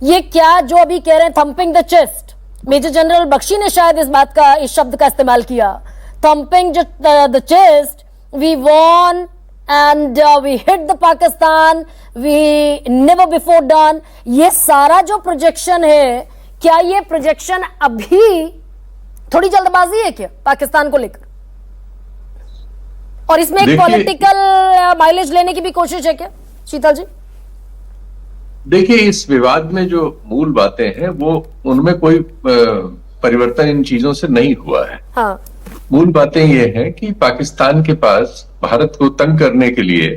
ये क्या जो अभी कह रहे हैं thumping the chest, major general Bakshi ने शायद इस शब्द का इस्तेमाल किया, thumping the chest, we won and we hit the Pakistan, we never before done, ये सारा जो प्रोजेक्शन है, क्या ये प्रोजेक्शन अभी थोड़ी जल्दबाजी है क्या पाकिस्तान को लेकर, और इसमें एक पॉलिटिकल माइलेज लेने की भी कोशिश है क्या शीतल जी? देखिए, इस विवाद में जो मूल बातें हैं वो उनमें कोई परिवर्तन इन चीजों से नहीं हुआ है। हाँ। मूल बातें ये हैं कि पाकिस्तान के पास भारत को तंग करने के लिए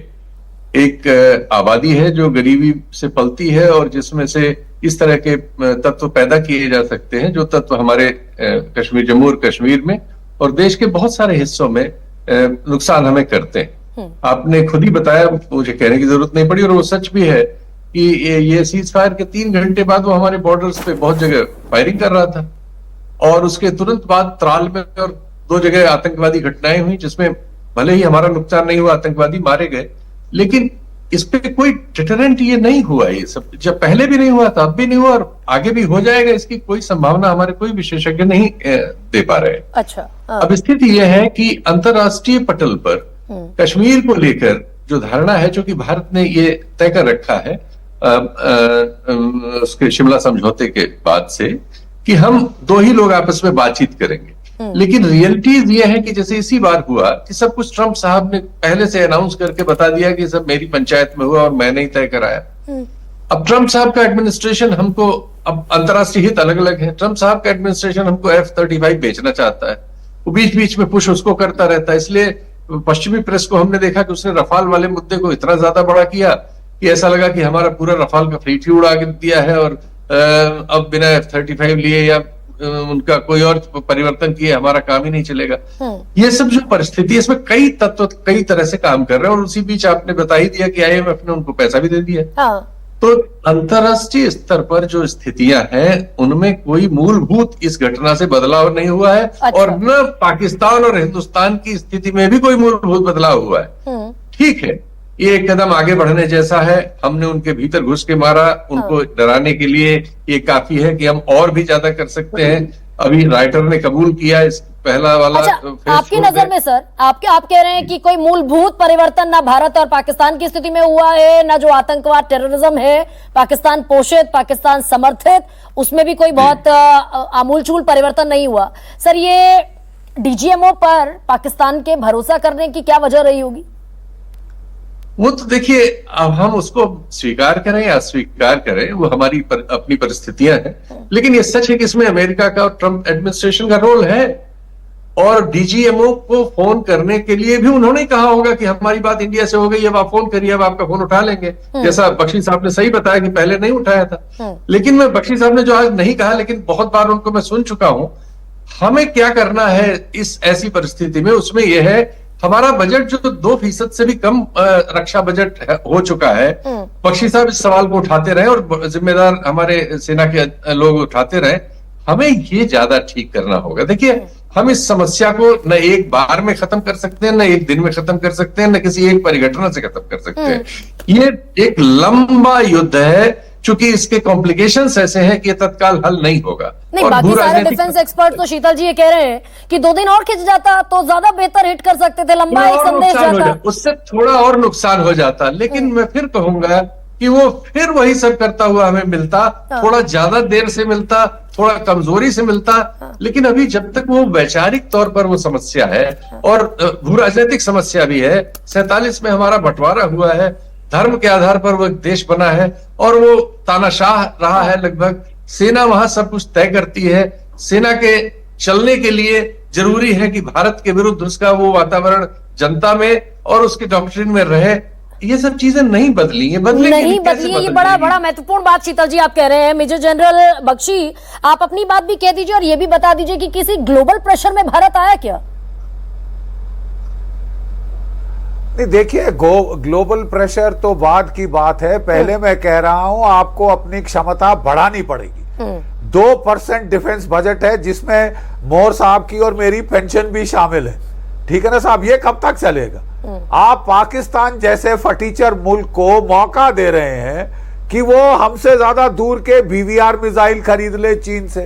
एक आबादी है जो गरीबी से पलती है और जिसमें से इस तरह के तत्व पैदा किए जा सकते हैं जो तत्व हमारे कश्मीर, जम्मू और कश्मीर में और देश के बहुत सारे हिस्सों में नुकसान हमें करते हैं। आपने खुद ही बताया, मुझे कहने की जरूरत नहीं पड़ी, और वो सच भी है कि ये सीज फायर के 3 घंटे बाद वो हमारे बॉर्डर्स पे बहुत जगह फायरिंग कर रहा था, और उसके तुरंत बाद त्राल में और 2 जगह आतंकवादी घटनाएं हुई जिसमें भले ही हमारा नुकसान नहीं हुआ, आतंकवादी मारे गए, लेकिन इस पे कोई डिटरेंट ये नहीं हुआ। ये सब जब पहले भी नहीं हुआ था, अब भी नहीं हुआ और आगे भी हो जाएगा, इसकी कोई संभावना हमारे कोई विशेषज्ञ नहीं दे पा रहे। अच्छा। अब स्थिति यह है कि अंतरराष्ट्रीय पटल पर कश्मीर को लेकर जो धारणा है, जो कि भारत ने ये तय कर रखा है उसके शिमला समझौते के बाद से, कि हम 2 ही लोग आपस में बातचीत करेंगे, लेकिन रियलिटीज ये है कि जैसे इसी बार हुआ कि सब कुछ ट्रंप साहब ने पहले से अनाउंस करके बता दिया कि सब मेरी पंचायत में हुआ और मैंने ही तय कराया। अब ट्रंप साहब का एडमिनिस्ट्रेशन हमको, अब अंतर्राष्ट्रीय हित अलग अलग है, ट्रंप साहब का एडमिनिस्ट्रेशन हमको F-35 बेचना चाहता है, वो बीच बीच में पुश उसको करता रहता है। इसलिए पश्चिमी प्रेस को हमने देखा कि उसने रफाल वाले मुद्दे को इतना ज्यादा बड़ा किया कि ऐसा लगा कि हमारा पूरा रफाल का फ्लीट ही उड़ा दिया है और अब बिना F-35 लिए या उनका कोई और परिवर्तन किए हमारा काम ही नहीं चलेगा। ये सब जो परिस्थिति है, इसमें कई तत्व कई तरह से काम कर रहे हैं, और उसी बीच आपने बता ही दिया कि IMF ने उनको पैसा भी दे दिया। हाँ। तो अंतरराष्ट्रीय स्तर पर जो स्थितियां हैं उनमें कोई मूलभूत इस घटना से बदलाव नहीं हुआ है। अच्छा। और न पाकिस्तान और हिंदुस्तान की स्थिति में भी कोई मूलभूत बदलाव हुआ है। ठीक है, ये एक कदम आगे बढ़ने जैसा है, हमने उनके भीतर घुस के मारा, उनको डराने के लिए ये काफी है कि हम और भी ज्यादा कर सकते हैं। अभी राइटर ने कबूल किया इस पहला वाला। अच्छा, आपकी नजर में सर, आप कह रहे हैं कि कोई मूलभूत परिवर्तन ना भारत और पाकिस्तान की स्थिति में हुआ है, ना जो आतंकवाद टेररिज्म है पाकिस्तान पोषित, पाकिस्तान समर्थित, उसमें भी कोई बहुत आमूलचूल परिवर्तन नहीं हुआ। सर, ये DGMO पर पाकिस्तान के भरोसा करने की क्या वजह रही होगी? वो तो देखिए, अब हम उसको स्वीकार करें या अस्वीकार करें, वो हमारी अपनी परिस्थितियां हैं, लेकिन ये सच है कि इसमें अमेरिका का और ट्रंप एडमिनिस्ट्रेशन का रोल है। और DGMO को फोन करने के लिए भी उन्होंने कहा होगा कि हमारी बात इंडिया से हो गई, अब आप फोन करिए, अब आपका फोन उठा लेंगे। जैसा बख्शी साहब ने सही बताया कि पहले नहीं उठाया था, लेकिन मैं बख्शी साहब ने जो आज नहीं कहा, लेकिन बहुत बार उनको मैं सुन चुका हूं, हमें क्या करना है इस ऐसी परिस्थिति में, उसमें यह है हमारा बजट जो 2% से भी कम रक्षा बजट हो चुका है। बख्शी साहब इस सवाल को उठाते रहे और जिम्मेदार हमारे सेना के लोग उठाते रहे, हमें ये ज्यादा ठीक करना होगा। देखिए, हम इस समस्या को न एक बार में खत्म कर सकते हैं, न एक दिन में खत्म कर सकते हैं, न किसी एक परिघटना से खत्म कर सकते हैं। ये एक लंबा युद्ध है, चूंकि इसके कॉम्प्लिकेशंस ऐसे हैं कि ये तत्काल हल नहीं होगा। नहीं, बाकी सारे डिफेंस एक्सपर्ट तो शीतल जी ये कह रहे हैं कि 2 दिन और खिंच जाता तो ज्यादा बेहतर हिट कर सकते थे, लंबा एक संदेश जाता, उससे थोड़ा और नुकसान हो जाता। लेकिन मैं फिर कहूंगा कि वो फिर वही सब करता हुआ हमें मिलता, थोड़ा ज्यादा देर से मिलता, थोड़ा कमजोरी से मिलता, लेकिन अभी जब तक वो वैचारिक तौर पर वो समस्या है और भू राजनीतिक समस्या भी है, 47 में हमारा बंटवारा हुआ है, धर्म के आधार पर वो एक देश बना है और वो तानाशाह रहा है लगभग, सेना वहां सब कुछ तय करती है। सेना के चलने के लिए जरूरी है कि भारत के विरुद्ध उसका वो वातावरण जनता में और उसके डॉक्ट्रिन में रहे। ये सब चीजें नहीं बदली, ये बदली नहीं बदली। ये बड़ा महत्वपूर्ण बात शीतल जी आप कह रहे हैं। मेजर जनरल बख्शी, आप अपनी बात भी कह दीजिए और ये भी बता दीजिए कि किसी ग्लोबल प्रेशर में भारत आया क्या? नहीं, देखिए, ग्लोबल प्रेशर तो बाद की बात है। पहले मैं कह रहा हूं आपको अपनी क्षमता बढ़ानी पड़ेगी। 2% डिफेंस बजट है जिसमें मोर साहब की और मेरी पेंशन भी शामिल है, ठीक है ना साहब? ये कब तक चलेगा? आप पाकिस्तान जैसे फटीचर मुल्क को मौका दे रहे हैं कि वो हमसे ज्यादा दूर के बीवीआर मिसाइल खरीद ले चीन से,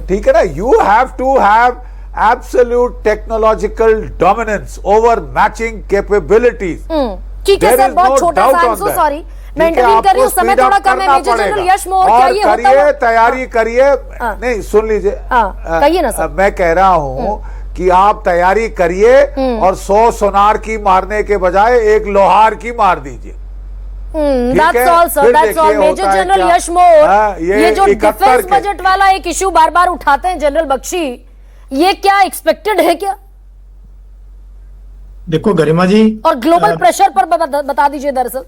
ठीक है ना। You have to have absolute technological dominance over matching capabilities. ठीक है सर, बहुत छोटा सा, सो सॉरी मैं इंटरव्यू कर रही हूँ, समय थोड़ा कम है। मेजर जनरल यश मोर, क्या ये होता है? तैयारी करिए, नहीं सुन लीजिए, कहिए ना सर। मैं कह रहा हूं कि आप तैयारी करिए और 100 सोनार की मारने के बजाय एक लोहार की मार दीजिए। That's all, sir. That's all. Major general Yash Mor, ये जो डिफेंस बजट वाला एक इश्यू बार बार उठाते हैं जनरल बख्शी, ये क्या एक्सपेक्टेड है क्या? देखो गरिमा जी, और ग्लोबल प्रेशर पर बता दीजिए। दरअसल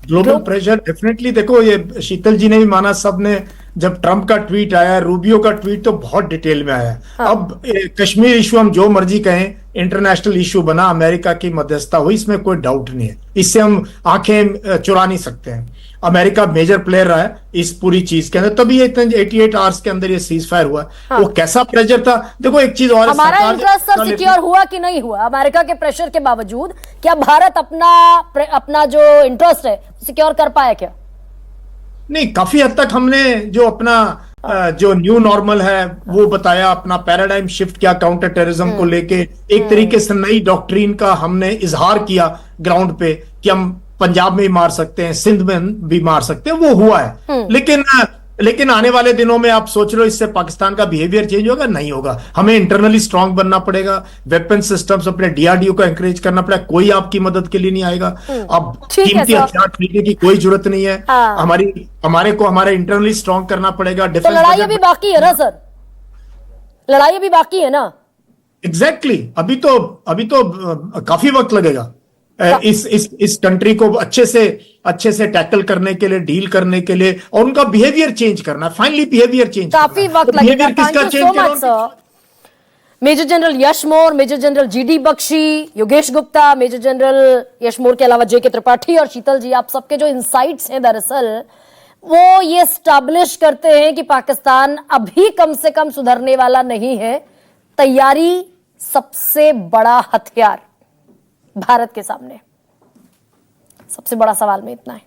ग्लोबल प्रेशर डेफिनेटली, देखो ये शीतल जी ने भी माना, सबने, जब ट्रंप का ट्वीट आया, रूबियो का ट्वीट तो बहुत डिटेल में आया। अब कश्मीर इशू हम जो मर्जी कहें, इंटरनेशनल इशू बना, अमेरिका की मध्यस्थता हुई, इसमें कोई डाउट नहीं है, इससे हम आंखें चुरा नहीं सकते हैं। अमेरिका मेजर प्लेयर रहा है इस पूरी चीज के अंदर, तभी ये 88 आवर्स के अंदर ये सीज फायर हुआ। वो कैसा प्रेशर था, देखो एक चीज और, हमारा इंटरेस्ट सर सिक्योर हुआ कि नहीं हुआ अमेरिका के प्रेशर के बावजूद? क्या भारत अपना जो इंटरेस्ट है सिक्योर कर पाया क्या? नहीं, काफी हद तक हमने जो अपना जो न्यू नॉर्मल है वो बताया, अपना पैराडाइम शिफ्ट किया काउंटर टेररिज्म को लेके, एक तरीके से नई डॉक्ट्रिन का हमने इजहार किया ग्राउंड पे कि हम पंजाब में भी मार सकते हैं, सिंध में भी मार सकते हैं, वो हुआ है। लेकिन आने वाले दिनों में आप सोच रहे हो इससे पाकिस्तान का बिहेवियर चेंज होगा? नहीं होगा। हमें इंटरनली स्ट्रांग बनना पड़ेगा, वेपन सिस्टम्स अपने डीआरडीओ को एनकरेज करना पड़ेगा, कोई आपकी मदद के लिए नहीं आएगा। अब कीमती हथियार खरीदने की कोई जरूरत नहीं है, हमारे इंटरनली स्ट्रांग करना पड़ेगा। तो लड़ाई अभी बाकी है ना सर? लड़ाई अभी बाकी है ना? एग्जैक्टली, अभी तो काफी वक्त लगेगा इस कंट्री को अच्छे से टैकल करने के लिए, डील करने के लिए, और उनका बिहेवियर चेंज करना, फाइनली बिहेवियर चेंज, काफी वक्त लगेगा। Thank you so much sir. Major general Yash Mor, major general GD Bakshi, Yogesh Gupta, major general Yash Mor के अलावा जेके त्रिपाठी और शीतल जी, आप सबके जो इंसाइट्स हैं दरअसल वो ये स्टैब्लिश करते हैं कि पाकिस्तान अभी कम से कम सुधरने वाला नहीं है। तैयारी सबसे बड़ा हथियार भारत के सामने। सबसे बड़ा सवाल में इतना है।